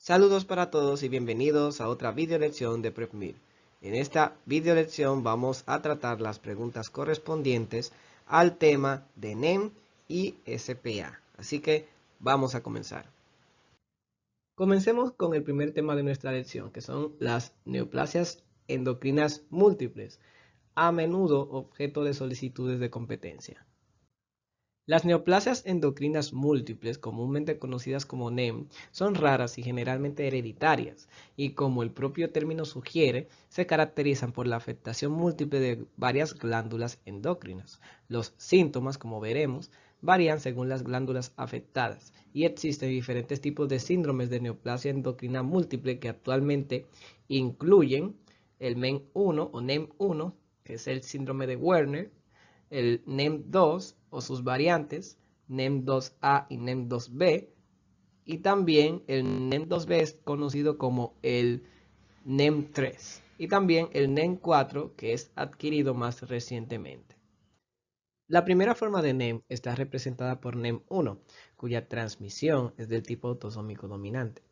Saludos para todos y bienvenidos a otra video lección de PrepMir. En esta video lección vamos a tratar las preguntas correspondientes al tema de NEM y SPA. Así que vamos a comenzar. Comencemos con el primer tema de nuestra lección, que son las neoplasias endocrinas múltiples, a menudo objeto de solicitudes de competencia. Las neoplasias endocrinas múltiples, comúnmente conocidas como NEM, son raras y generalmente hereditarias, y como el propio término sugiere, se caracterizan por la afectación múltiple de varias glándulas endocrinas. Los síntomas, como veremos, varían según las glándulas afectadas, y existen diferentes tipos de síndromes de neoplasia endocrina múltiple que actualmente incluyen el MEN1 o NEM1, que es el síndrome de Werner, el NEM2 o sus variantes, NEM2A y NEM2B, y también el NEM2B es conocido como el NEM3, y también el NEM4, que es adquirido más recientemente. La primera forma de NEM está representada por NEM1, cuya transmisión es del tipo autosómico dominante.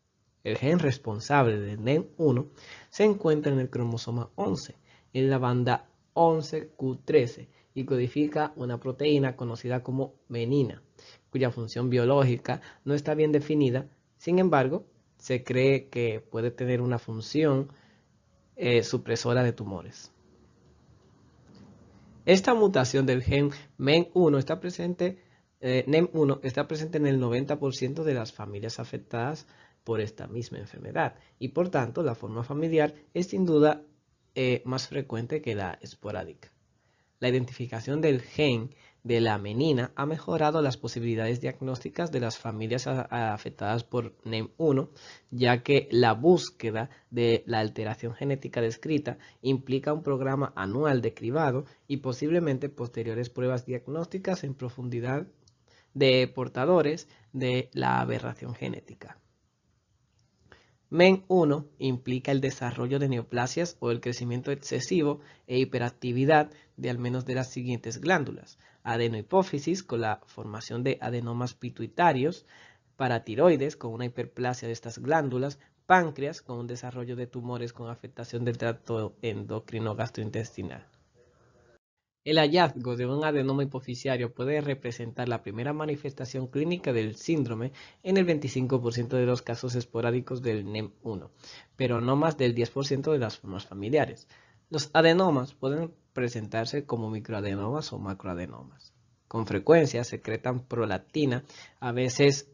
El gen responsable de NEM1 se encuentra en el cromosoma 11, en la banda 11q13, y codifica una proteína conocida como menina, cuya función biológica no está bien definida. Sin embargo, se cree que puede tener una función supresora de tumores. Esta mutación del gen MEN1 está presente, NEM1 está presente en el 90% de las familias afectadas por esta misma enfermedad, y por tanto la forma familiar es sin duda más frecuente que la esporádica. La identificación del gen de la menina ha mejorado las posibilidades diagnósticas de las familias afectadas por NEM1, ya que la búsqueda de la alteración genética descrita implica un programa anual de cribado y posiblemente posteriores pruebas diagnósticas en profundidad de portadores de la aberración genética. MEN1 implica el desarrollo de neoplasias o el crecimiento excesivo e hiperactividad de al menos de las siguientes glándulas: adenohipófisis con la formación de adenomas pituitarios, paratiroides con una hiperplasia de estas glándulas, páncreas con un desarrollo de tumores con afectación del tracto endocrino gastrointestinal. El hallazgo de un adenoma hipoficiario puede representar la primera manifestación clínica del síndrome en el 25% de los casos esporádicos del NEM1, pero no más del 10% de las formas familiares. Los adenomas pueden presentarse como microadenomas o macroadenomas. Con frecuencia secretan prolactina, a veces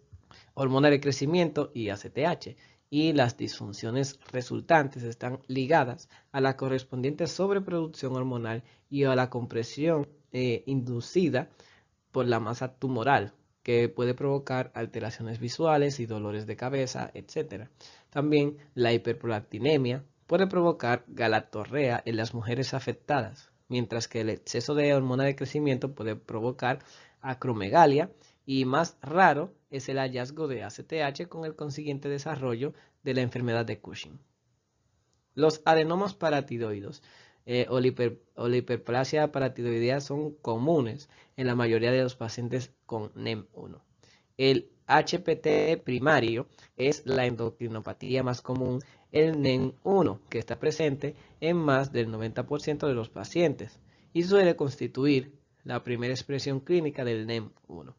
hormona de crecimiento y ACTH, y las disfunciones resultantes están ligadas a la correspondiente sobreproducción hormonal y a la compresión inducida por la masa tumoral, que puede provocar alteraciones visuales y dolores de cabeza, etc. También la hiperprolactinemia puede provocar galactorrea en las mujeres afectadas, mientras que el exceso de hormona de crecimiento puede provocar acromegalia, y más raro es el hallazgo de ACTH con el consiguiente desarrollo de la enfermedad de Cushing. Los adenomas paratiroides o la hiperplasia paratiroidea son comunes en la mayoría de los pacientes con NEM1. El HPT primario es la endocrinopatía más común en NEM1, que está presente en más del 90% de los pacientes y suele constituir la primera expresión clínica del NEM1.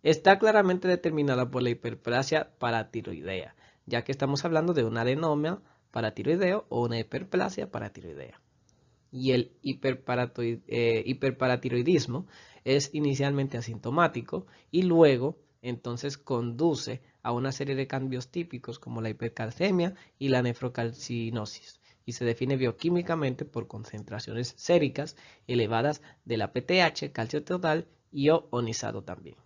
Está claramente determinada por la hiperplasia paratiroidea, ya que estamos hablando de un adenoma paratiroideo o una hiperplasia paratiroidea. Y el hiperparatiroidismo es inicialmente asintomático y luego entonces conduce a una serie de cambios típicos como la hipercalcemia y la nefrocalcinosis, y se define bioquímicamente por concentraciones séricas elevadas de la PTH, calcio total y ionizado también.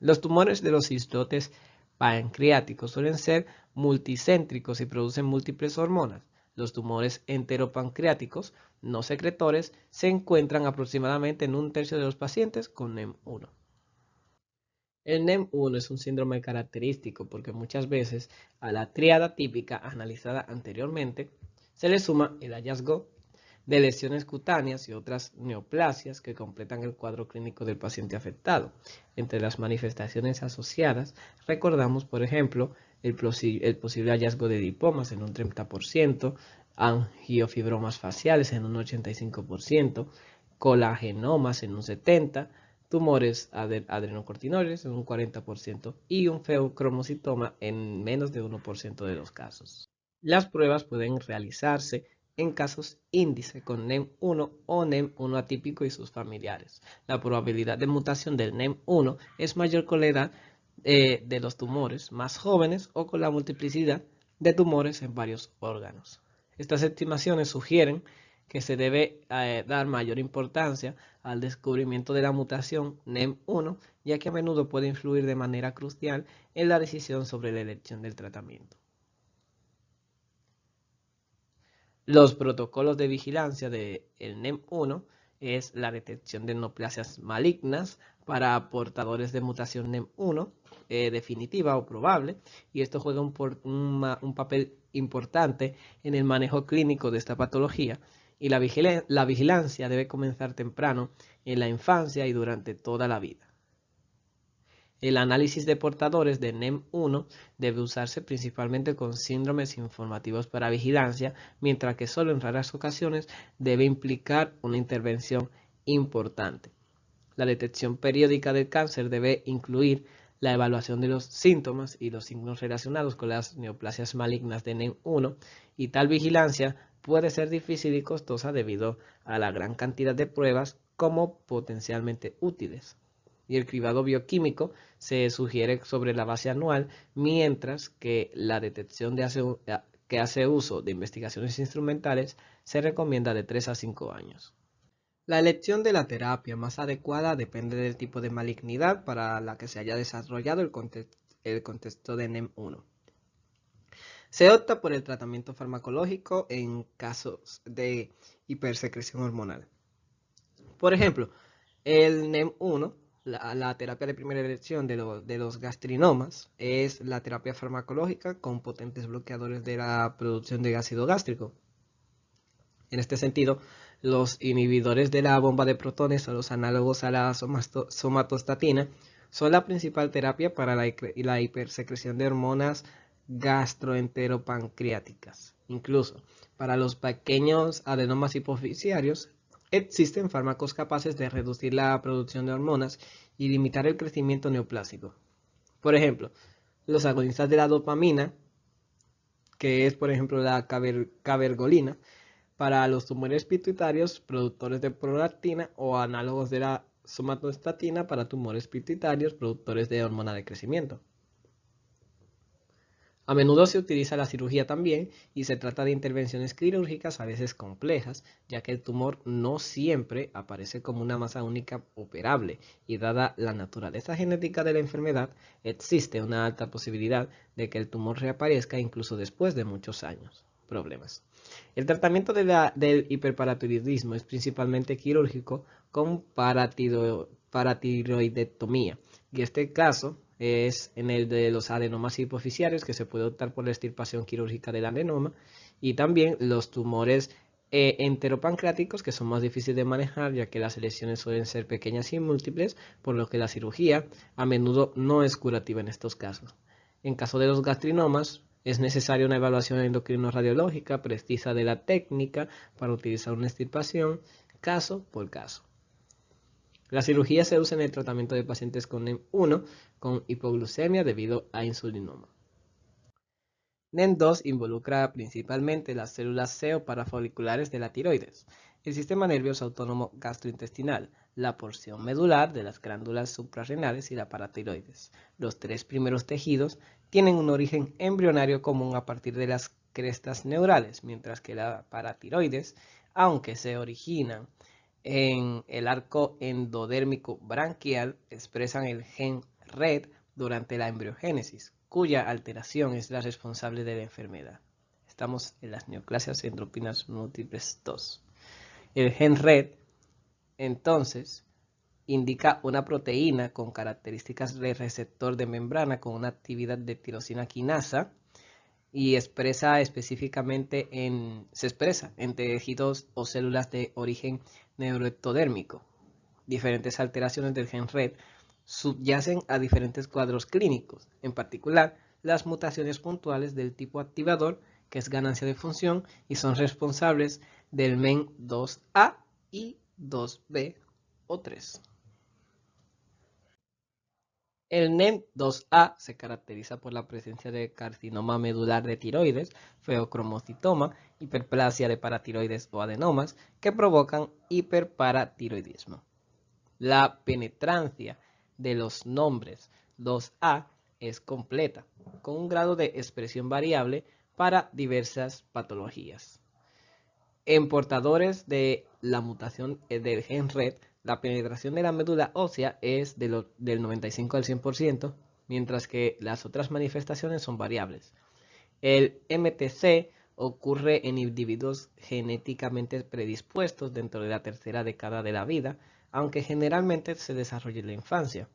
Los tumores de los islotes pancreáticos suelen ser multicéntricos y producen múltiples hormonas. Los tumores enteropancreáticos no secretores se encuentran aproximadamente en un tercio de los pacientes con NEM1. El NEM1 es un síndrome característico porque muchas veces a la tríada típica analizada anteriormente se le suma el hallazgo de lesiones cutáneas y otras neoplasias que completan el cuadro clínico del paciente afectado. Entre las manifestaciones asociadas, recordamos, por ejemplo, el posible hallazgo de lipomas en un 30%, angiofibromas faciales en un 85%, colagenomas en un 70%, tumores adrenocorticoides en un 40% y un feocromocitoma en menos de 1% de los casos. Las pruebas pueden realizarse en casos índice con NEM1 o NEM1 atípico y sus familiares. La probabilidad de mutación del NEM1 es mayor con la edad de los tumores más jóvenes o con la multiplicidad de tumores en varios órganos. Estas estimaciones sugieren que se debe dar mayor importancia al descubrimiento de la mutación NEM1, ya que a menudo puede influir de manera crucial en la decisión sobre la elección del tratamiento. Los protocolos de vigilancia del NEM1 es la detección de neoplasias malignas para portadores de mutación NEM1 definitiva o probable, y esto juega un papel importante en el manejo clínico de esta patología, y la vigilancia debe comenzar temprano en la infancia y durante toda la vida. El análisis de portadores de NEM1 debe usarse principalmente con síndromes informativos para vigilancia, mientras que solo en raras ocasiones debe implicar una intervención importante. La detección periódica del cáncer debe incluir la evaluación de los síntomas y los signos relacionados con las neoplasias malignas de NEM1, y tal vigilancia puede ser difícil y costosa debido a la gran cantidad de pruebas como potencialmente útiles. Y el cribado bioquímico se sugiere sobre la base anual, mientras que la detección que hace uso de investigaciones instrumentales se recomienda de 3 a 5 años. La elección de la terapia más adecuada depende del tipo de malignidad para la que se haya desarrollado el contexto de NEM1. Se opta por el tratamiento farmacológico en casos de hipersecreción hormonal. Por ejemplo, el NEM1, la terapia de primera elección de los gastrinomas, es la terapia farmacológica con potentes bloqueadores de la producción de ácido gástrico. En este sentido, los inhibidores de la bomba de protones o los análogos a la somatostatina son la principal terapia para la hipersecreción de hormonas gastroenteropancreáticas. Incluso para los pequeños adenomas hipofisiarios existen fármacos capaces de reducir la producción de hormonas y limitar el crecimiento neoplásico. Por ejemplo, los agonistas de la dopamina, que es por ejemplo la cabergolina, para los tumores pituitarios productores de prolactina, o análogos de la somatostatina para tumores pituitarios productores de hormona de crecimiento. A menudo se utiliza la cirugía también, y se trata de intervenciones quirúrgicas a veces complejas, ya que el tumor no siempre aparece como una masa única operable, y dada la naturaleza genética de la enfermedad, existe una alta posibilidad de que el tumor reaparezca incluso después de muchos años. Problemas. El tratamiento del hiperparatiroidismo es principalmente quirúrgico con paratiroidectomía, y este caso es en el de los adenomas hipofisiarios, que se puede optar por la extirpación quirúrgica del adenoma, y también los tumores enteropancreáticos, que son más difíciles de manejar ya que las lesiones suelen ser pequeñas y múltiples, por lo que la cirugía a menudo no es curativa en estos casos. En caso de los gastrinomas, es necesaria una evaluación endocrino-radiológica precisa de la técnica para utilizar una extirpación, caso por caso. La cirugía se usa en el tratamiento de pacientes con NEM1 con hipoglucemia debido a insulinoma. NEM2 involucra principalmente las células C o parafoliculares de la tiroides, el sistema nervioso autónomo gastrointestinal, la porción medular de las glándulas suprarrenales y la paratiroides. Los tres primeros tejidos tienen un origen embrionario común a partir de las crestas neurales, mientras que la paratiroides, aunque se originan en el arco endodérmico branquial, expresan el gen RED durante la embriogénesis, cuya alteración es la responsable de la enfermedad. Estamos en las neoplasias endócrinas múltiples 2. El gen RED, entonces, indica una proteína con características de receptor de membrana con una actividad de tirosina quinasa y expresa específicamente se expresa en tejidos o células de origen neuroectodérmico. Diferentes alteraciones del gen RET subyacen a diferentes cuadros clínicos, en particular las mutaciones puntuales del tipo activador, que es ganancia de función, y son responsables del MEN2A y 2B o 3. El NEM2A se caracteriza por la presencia de carcinoma medular de tiroides, feocromocitoma, hiperplasia de paratiroides o adenomas que provocan hiperparatiroidismo. La penetrancia de los nombres 2A es completa, con un grado de expresión variable para diversas patologías. En portadores de la mutación del gen RET, la penetración de la médula ósea es del 95 al 100%, mientras que las otras manifestaciones son variables. El MTC ocurre en individuos genéticamente predispuestos dentro de la tercera década de la vida, aunque generalmente se desarrolla en la infancia.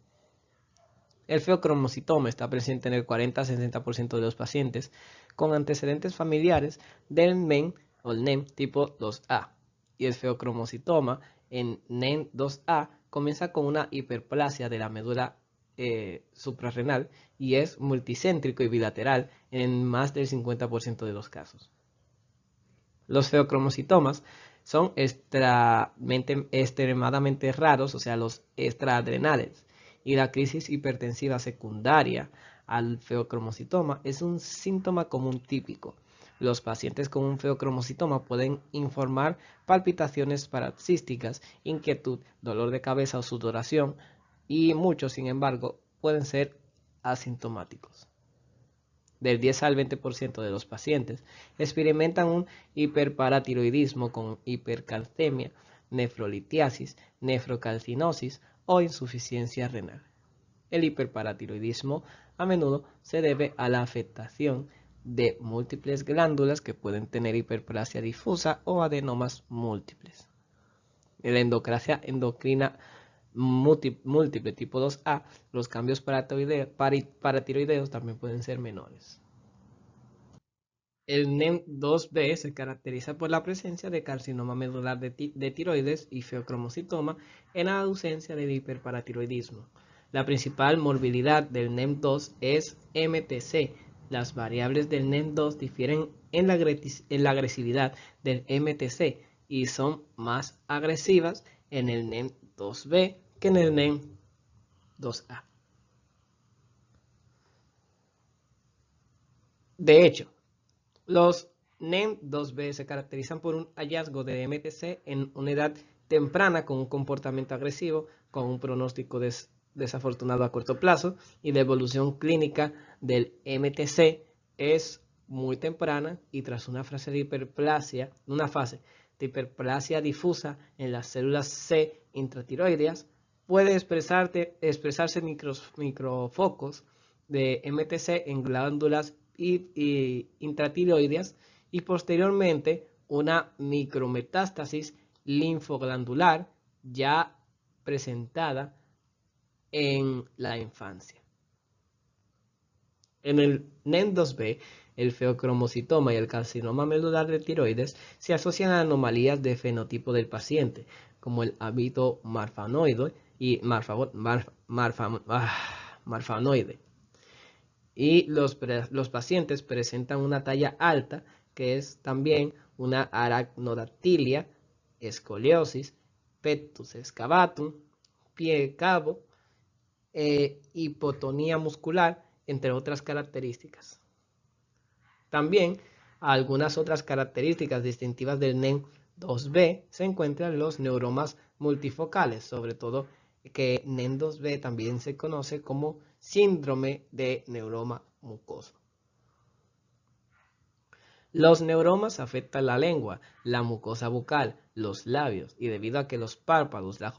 El feocromocitoma está presente en el 40-60% de los pacientes con antecedentes familiares del MEN o el NEM tipo 2A. Y el feocromocitoma en NEM 2A comienza con una hiperplasia de la médula suprarrenal y es multicéntrico y bilateral en más del 50% de los casos. Los feocromocitomas son extremadamente raros, o sea, los extraadrenales, y la crisis hipertensiva secundaria al feocromocitoma es un síntoma común típico. Los pacientes con un feocromocitoma pueden informar palpitaciones paroxísticas, inquietud, dolor de cabeza o sudoración, y muchos, sin embargo, pueden ser asintomáticos. Del 10 al 20% de los pacientes experimentan un hiperparatiroidismo con hipercalcemia, nefrolitiasis, nefrocalcinosis o insuficiencia renal. El hiperparatiroidismo a menudo se debe a la afectación de múltiples glándulas que pueden tener hiperplasia difusa o adenomas múltiples. La endocrina múltiple tipo 2A, los cambios paratiroideos también pueden ser menores. El NEM2B se caracteriza por la presencia de carcinoma medular de tiroides y feocromocitoma en la ausencia del hiperparatiroidismo. La principal morbilidad del NEM2 es MTC. Las variables del NEM2 difieren en la agresividad del MTC y son más agresivas en el NEM2B que en el NEM2A. De hecho, los NEM2B se caracterizan por un hallazgo de MTC en una edad temprana con un comportamiento agresivo, con un pronóstico desafortunado a corto plazo, y la evolución clínica del MTC es muy temprana y tras una fase de hiperplasia difusa en las células C intratiroideas, puede expresarse microfocos de MTC en glándulas intratiroideas y posteriormente una micrometástasis linfoglandular ya presentada en la infancia. En el NEM2B, el feocromocitoma y el carcinoma medular de tiroides se asocian a anomalías de fenotipo del paciente, como el hábito marfanoide y marfanoide. Y los pacientes presentan una talla alta, que es también una aracnodactilia, escoliosis, pectus excavatum, pie cabo, hipotonía muscular, entre otras características. También algunas otras características distintivas del NEM2B se encuentran en los neuromas multifocales, sobre todo que NEM2B también se conoce como síndrome de neuroma mucoso. Los neuromas afectan la lengua, la mucosa bucal, los labios, y debido a que los párpados, la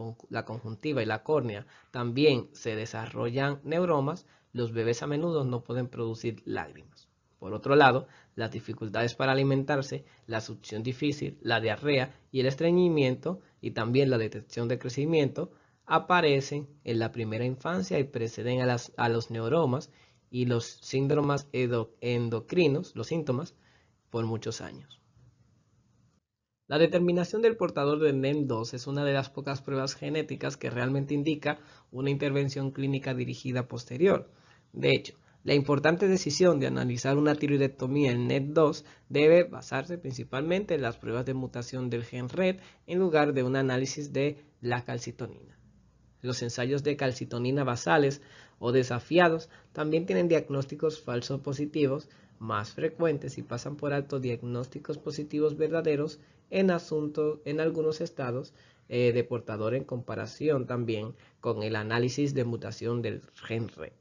conjuntiva y la córnea también se desarrollan neuromas, los bebés a menudo no pueden producir lágrimas. Por otro lado, las dificultades para alimentarse, la succión difícil, la diarrea y el estreñimiento, y también la detección de crecimiento, aparecen en la primera infancia y preceden a los neuromas, y los síndromes endocrinos, los síntomas, por muchos años. La determinación del portador de NEM2 es una de las pocas pruebas genéticas que realmente indica una intervención clínica dirigida posterior. De hecho, la importante decisión de analizar una tiroidectomía en NET2 debe basarse principalmente en las pruebas de mutación del gen RET en lugar de un análisis de la calcitonina. Los ensayos de calcitonina basales o desafiados también tienen diagnósticos falsos positivos más frecuentes y pasan por alto diagnósticos positivos verdaderos en algunos estados de portador en comparación también con el análisis de mutación del gen RET.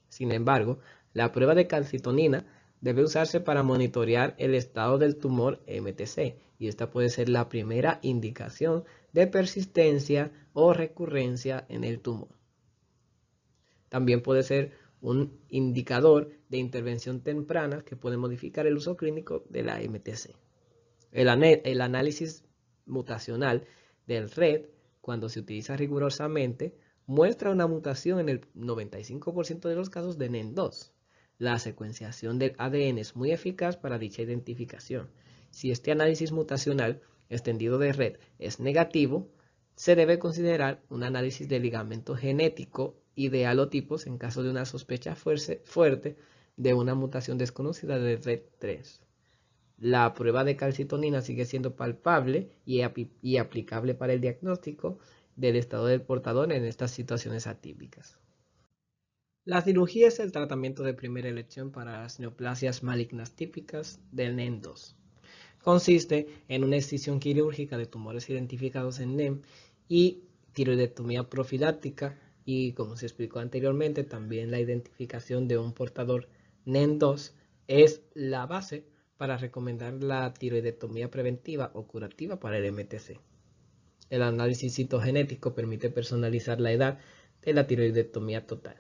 Sin embargo, la prueba de calcitonina debe usarse para monitorear el estado del tumor MTC y esta puede ser la primera indicación de persistencia o recurrencia en el tumor. También puede ser un indicador de intervención temprana que puede modificar el uso clínico de la MTC. El análisis mutacional del RET, cuando se utiliza rigurosamente, muestra una mutación en el 95% de los casos de NEN2. La secuenciación del ADN es muy eficaz para dicha identificación. Si este análisis mutacional extendido de RET es negativo, se debe considerar un análisis de ligamento genético y de halotipos en caso de una sospecha fuerte de una mutación desconocida de RET3. La prueba de calcitonina sigue siendo palpable y aplicable para el diagnóstico del estado del portador en estas situaciones atípicas. La cirugía es el tratamiento de primera elección para las neoplasias malignas típicas del NEM2. Consiste en una excisión quirúrgica de tumores identificados en NEM y tiroidectomía profiláctica y, como se explicó anteriormente, también la identificación de un portador NEM2 es la base para recomendar la tiroidectomía preventiva o curativa para el MTC. El análisis citogenético permite personalizar la edad de la tiroidectomía total.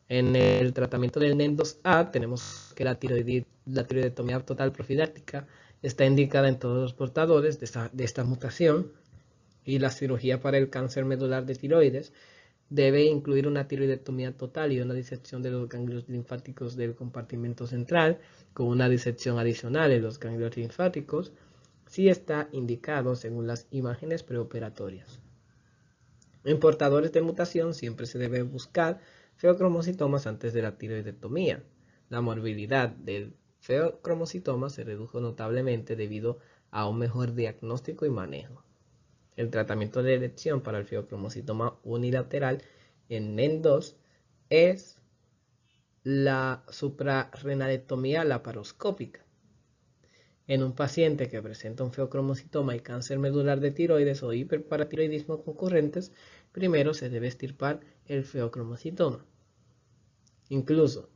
En el tratamiento del NEM2A tenemos que la tiroidectomía total profiláctica está indicada en todos los portadores de esta mutación y la cirugía para el cáncer medular de tiroides debe incluir una tiroidectomía total y una disección de los ganglios linfáticos del compartimento central con una disección adicional en los ganglios linfáticos si está indicado según las imágenes preoperatorias. En portadores de mutación siempre se debe buscar feocromocitomas antes de la tiroidectomía. La morbilidad del feocromocitoma se redujo notablemente debido a un mejor diagnóstico y manejo. El tratamiento de elección para el feocromocitoma unilateral en NEM2 es la suprarrenalectomía laparoscópica. En un paciente que presenta un feocromocitoma y cáncer medular de tiroides o hiperparatiroidismo concurrentes, primero se debe extirpar el feocromocitoma. Incluso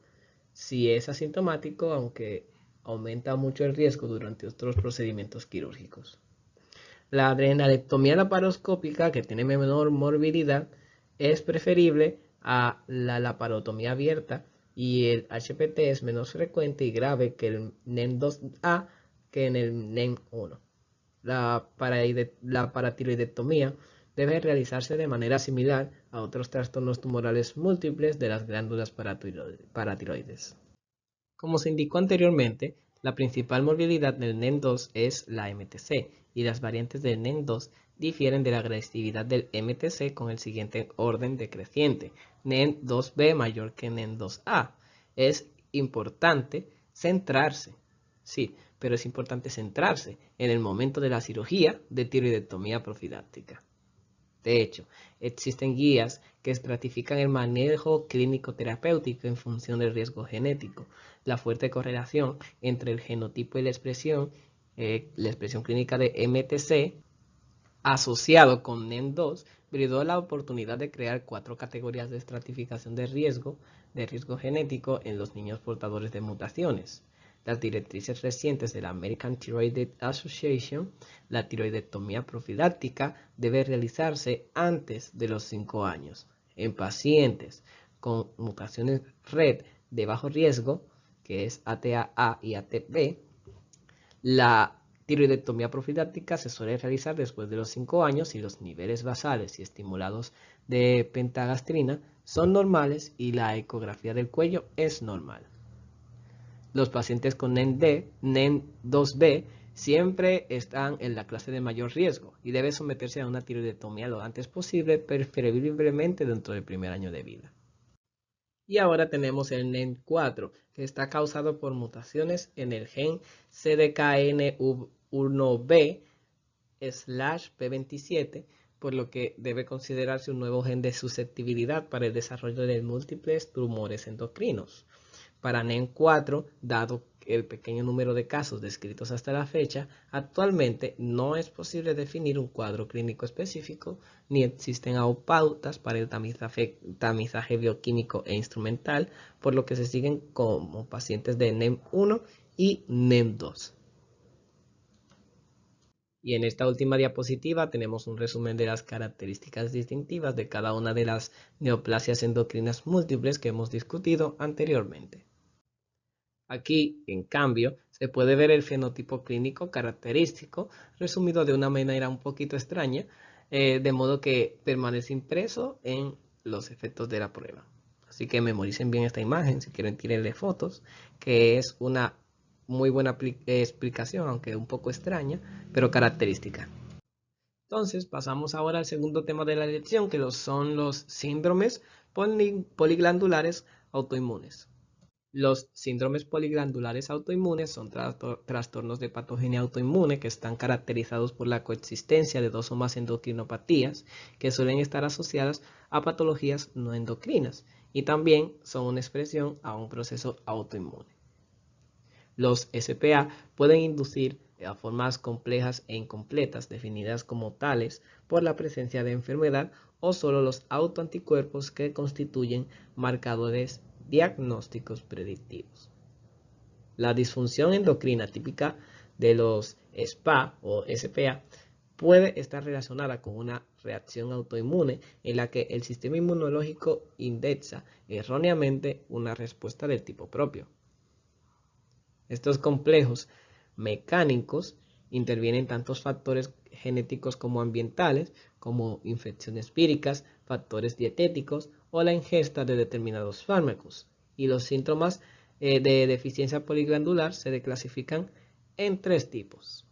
si es asintomático, aunque aumenta mucho el riesgo durante otros procedimientos quirúrgicos. La adrenalectomía laparoscópica, que tiene menor morbilidad, es preferible a la laparotomía abierta y el HPT es menos frecuente y grave que el NEM2A que en el NEM1. La paratiroidectomía debe realizarse de manera similar a otros trastornos tumorales múltiples de las glándulas paratiroides. Como se indicó anteriormente, la principal morbilidad del NEM2 es la MTC y las variantes del NEM2 difieren de la agresividad del MTC con el siguiente orden decreciente: NEM2B mayor que NEM2A. Es importante centrarse, sí, pero es importante centrarse en el momento de la cirugía de tiroidectomía profiláctica. De hecho, existen guías que estratifican el manejo clínico terapéutico en función del riesgo genético. La fuerte correlación entre el genotipo y la expresión clínica de MTC asociado con NEM2 brindó la oportunidad de crear 4 categorías de estratificación de riesgo genético en los niños portadores de mutaciones. Las directrices recientes de la American Thyroid Association, la tiroidectomía profiláctica debe realizarse antes de los 5 años. En pacientes con mutaciones RET de bajo riesgo, que es ATA-A y ATB, la Tiroidectomía profiláctica se suele realizar después de los 5 años si los niveles basales y estimulados de pentagastrina son normales y la ecografía del cuello es normal. Los pacientes con NEN-D, NEN2B siempre están en la clase de mayor riesgo y debe someterse a una tiroidectomía lo antes posible, preferiblemente dentro del primer año de vida. Y ahora tenemos el NEN4, que está causado por mutaciones en el gen CDKN1B/P27, por lo que debe considerarse un nuevo gen de susceptibilidad para el desarrollo de múltiples tumores endocrinos. Para NEN4, dado el pequeño número de casos descritos hasta la fecha, actualmente no es posible definir un cuadro clínico específico, ni existen aún pautas para el tamizaje bioquímico e instrumental, por lo que se siguen como pacientes de NEN1 y NEN2. Y en esta última diapositiva tenemos un resumen de las características distintivas de cada una de las neoplasias endocrinas múltiples que hemos discutido anteriormente. Aquí, en cambio, se puede ver el fenotipo clínico característico, resumido de una manera un poquito extraña, de modo que permanece impreso en los efectos de la prueba. Así que memoricen bien esta imagen, si quieren tírenle fotos, que es una muy buena explicación, aunque un poco extraña, pero característica. Entonces, pasamos ahora al segundo tema de la lección, que son los síndromes poliglandulares autoinmunes. Los síndromes poliglandulares autoinmunes son trastornos de patogenia autoinmune que están caracterizados por la coexistencia de dos o más endocrinopatías que suelen estar asociadas a patologías no endocrinas y también son una expresión a un proceso autoinmune. Los SPA pueden inducir a formas complejas e incompletas definidas como tales por la presencia de enfermedad o solo los autoanticuerpos que constituyen marcadores diagnósticos predictivos. La disfunción endocrina típica de los SPA o SPA puede estar relacionada con una reacción autoinmune en la que el sistema inmunológico indexa erróneamente una respuesta del tipo propio. Estos complejos mecánicos intervienen tantos factores genéticos como ambientales, como infecciones víricas, factores dietéticos o la ingesta de determinados fármacos. Y los síntomas de deficiencia poliglandular se clasifican en 3 tipos.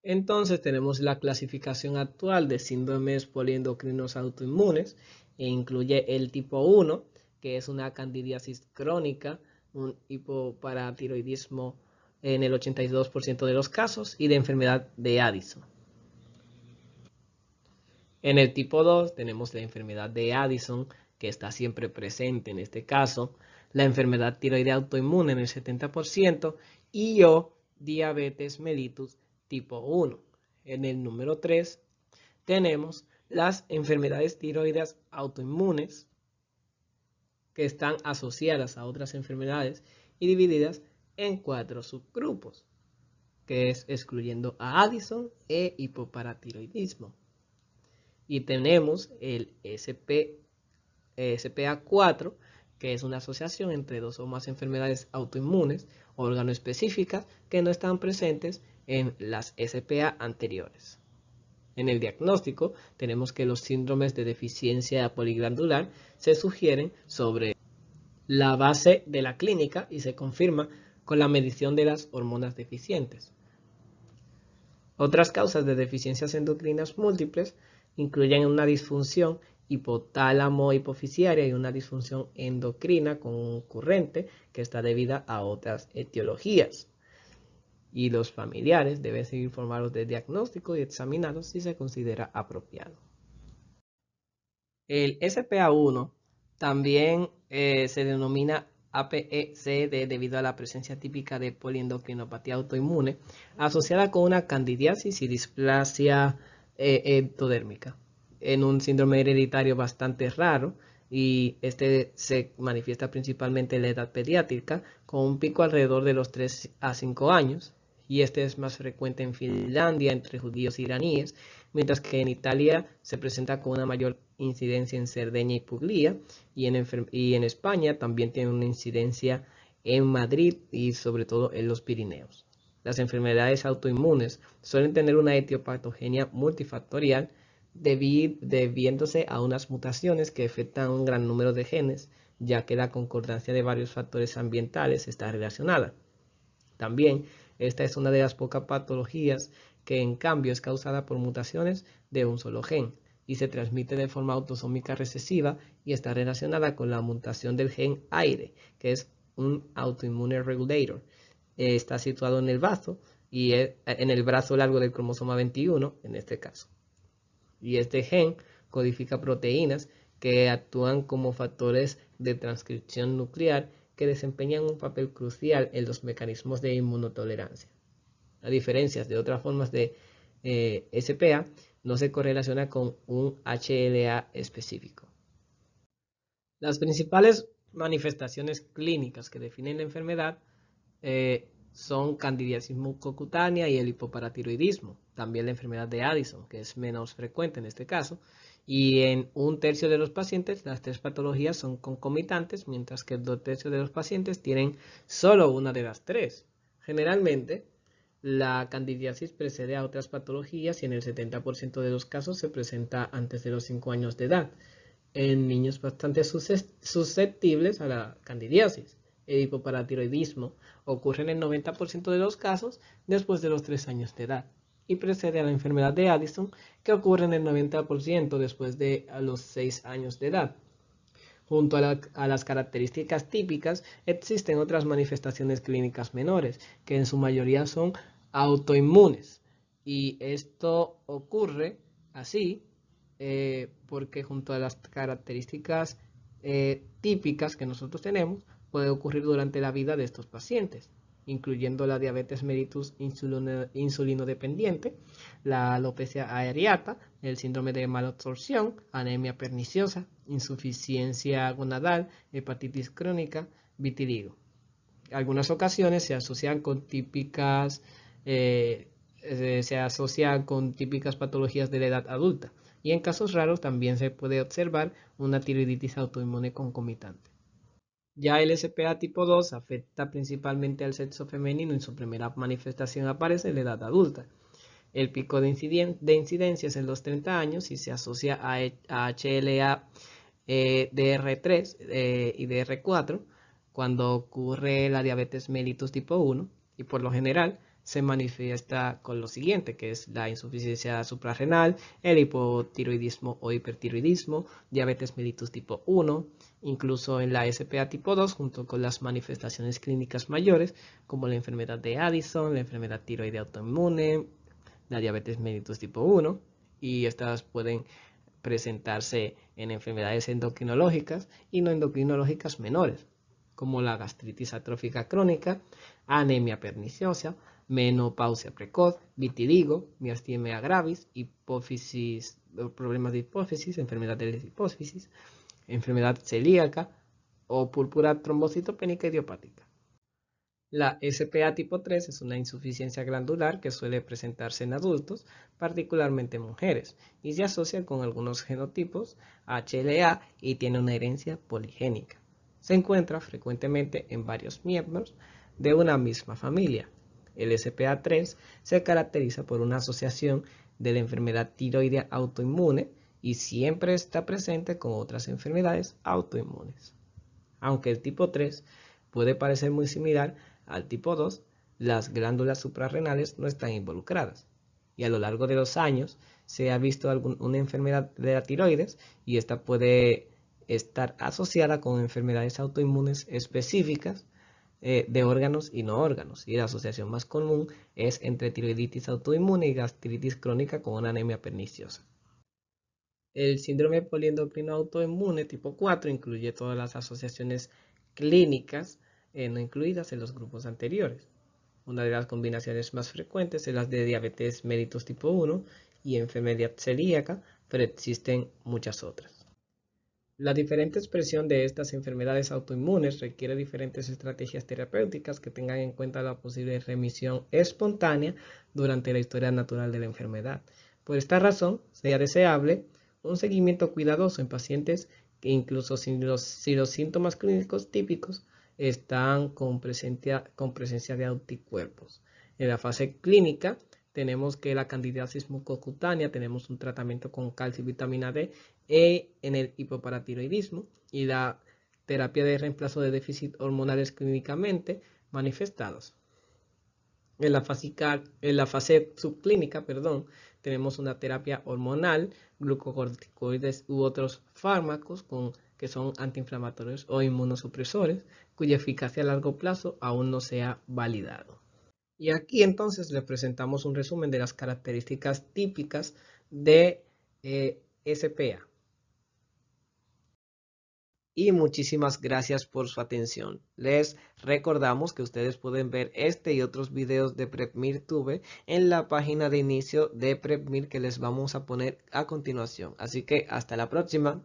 Entonces tenemos la clasificación actual de síndromes poliendocrinos autoinmunes e incluye el tipo 1, que es una candidiasis crónica, un hipoparatiroidismo en el 82% de los casos y de enfermedad de Addison. En el tipo 2 tenemos la enfermedad de Addison, que está siempre presente en este caso, la enfermedad tiroidea autoinmune en el 70% y diabetes mellitus tipo 1. En el número 3 tenemos las enfermedades tiroideas autoinmunes que están asociadas a otras enfermedades y divididas en 4 subgrupos, que es excluyendo a Addison e hipoparatiroidismo. Y tenemos el SPA4, que es una asociación entre dos o más enfermedades autoinmunes o órgano-específicas que no están presentes en las SPA anteriores. En el diagnóstico tenemos que los síndromes de deficiencia poliglandular se sugieren sobre la base de la clínica y se confirma con la medición de las hormonas deficientes. Otras causas de deficiencias endocrinas múltiples incluyen una disfunción hipotálamo-hipofisiaria y una disfunción endocrina concurrente que está debida a otras etiologías. Y los familiares deben ser informados del diagnóstico y examinados si se considera apropiado. El SPA1 también se denomina APECD debido a la presencia típica de poliendocrinopatía autoinmune asociada con una candidiasis y displasia ectodérmica en un síndrome hereditario bastante raro, y este se manifiesta principalmente en la edad pediátrica con un pico alrededor de los 3 a 5 años, y este es más frecuente en Finlandia entre judíos iraníes, mientras que en Italia se presenta con una mayor incidencia en Cerdeña y Puglia, y en España también tiene una incidencia en Madrid y sobre todo en los Pirineos. Las enfermedades autoinmunes suelen tener una etiopatogenia multifactorial debiéndose a unas mutaciones que afectan a un gran número de genes, ya que la concordancia de varios factores ambientales está relacionada. También, esta es una de las pocas patologías que en cambio es causada por mutaciones de un solo gen y se transmite de forma autosómica recesiva y está relacionada con la mutación del gen AIRE, que es un autoimmune regulator. Está situado en el brazo y en el brazo largo del cromosoma 21 en este caso. Y este gen codifica proteínas que actúan como factores de transcripción nuclear que desempeñan un papel crucial en los mecanismos de inmunotolerancia. A diferencia de otras formas de SPA, no se correlaciona con un HLA específico. Las principales manifestaciones clínicas que definen la enfermedad son candidiasis mucocutánea y el hipoparatiroidismo. También la enfermedad de Addison, que es menos frecuente en este caso. Y en 1/3 de los pacientes, las tres patologías son concomitantes, mientras que 2/3 de los pacientes tienen solo una de las tres. Generalmente, la candidiasis precede a otras patologías y en el 70% de los casos se presenta antes de los 5 años de edad, en niños bastante susceptibles a la candidiasis. El hipoparatiroidismo ocurre en el 90% de los casos después de los 3 años de edad y precede a la enfermedad de Addison, que ocurre en el 90% después de los 6 años de edad. Junto a las características típicas, existen otras manifestaciones clínicas menores, que en su mayoría son autoinmunes. Y esto ocurre así porque junto a las características típicas que nosotros tenemos, puede ocurrir durante la vida de estos pacientes, incluyendo la diabetes mellitus insulinodependiente, la alopecia areata, el síndrome de malabsorción, anemia perniciosa, insuficiencia gonadal, hepatitis crónica, vitiligo. Algunas ocasiones se asocian con típicas patologías de la edad adulta y en casos raros también se puede observar una tiroiditis autoinmune concomitante. Ya el SPA tipo 2 afecta principalmente al sexo femenino y su primera manifestación aparece en la edad adulta. El pico de incidencia es en los 30 años y se asocia a HLA DR3 y DR4 cuando ocurre la diabetes mellitus tipo 1 y por lo general se manifiesta con lo siguiente, que es la insuficiencia suprarrenal, el hipotiroidismo o hipertiroidismo, diabetes mellitus tipo 1, incluso en la SPA tipo 2, junto con las manifestaciones clínicas mayores, como la enfermedad de Addison, la enfermedad tiroidea autoinmune, la diabetes mellitus tipo 1, y estas pueden presentarse en enfermedades endocrinológicas y no endocrinológicas menores, como la gastritis atrófica crónica, anemia perniciosa, menopausia precoz, vitiligo, miastenia gravis, hipófisis, problemas de hipófisis, enfermedad de la hipófisis, enfermedad celíaca o púrpura trombocitopénica idiopática. La SPA tipo 3 es una insuficiencia glandular que suele presentarse en adultos, particularmente en mujeres, y se asocia con algunos genotipos HLA y tiene una herencia poligénica. Se encuentra frecuentemente en varios miembros de una misma familia. El SPA3 se caracteriza por una asociación de la enfermedad tiroidea autoinmune y siempre está presente con otras enfermedades autoinmunes. Aunque el tipo 3 puede parecer muy similar al tipo 2, las glándulas suprarrenales no están involucradas. Y a lo largo de los años se ha visto una enfermedad de la tiroides y esta puede estar asociada con enfermedades autoinmunes específicas de órganos y no órganos. Y la asociación más común es entre tiroiditis autoinmune y gastritis crónica con una anemia perniciosa. El síndrome poliendocrino autoinmune tipo 4 incluye todas las asociaciones clínicas no incluidas en los grupos anteriores. Una de las combinaciones más frecuentes es las de diabetes mellitus tipo 1 y enfermedad celíaca, pero existen muchas otras. La diferente expresión de estas enfermedades autoinmunes requiere diferentes estrategias terapéuticas que tengan en cuenta la posible remisión espontánea durante la historia natural de la enfermedad. Por esta razón, sería deseable un seguimiento cuidadoso en pacientes que incluso si los síntomas clínicos típicos están con presencia de anticuerpos. En la fase clínica tenemos que la candidiasis mucocutánea, tenemos un tratamiento con calcio y vitamina D en el hipoparatiroidismo, y la terapia de reemplazo de déficit hormonales clínicamente manifestados. En la fase subclínica, tenemos una terapia hormonal, glucocorticoides u otros fármacos que son antiinflamatorios o inmunosupresores, cuya eficacia a largo plazo aún no se ha validado. Y aquí entonces les presentamos un resumen de las características típicas de SPA. Y muchísimas gracias por su atención. Les recordamos que ustedes pueden ver este y otros videos de PrepMir Tube en la página de inicio de PrepMir que les vamos a poner a continuación. Así que hasta la próxima.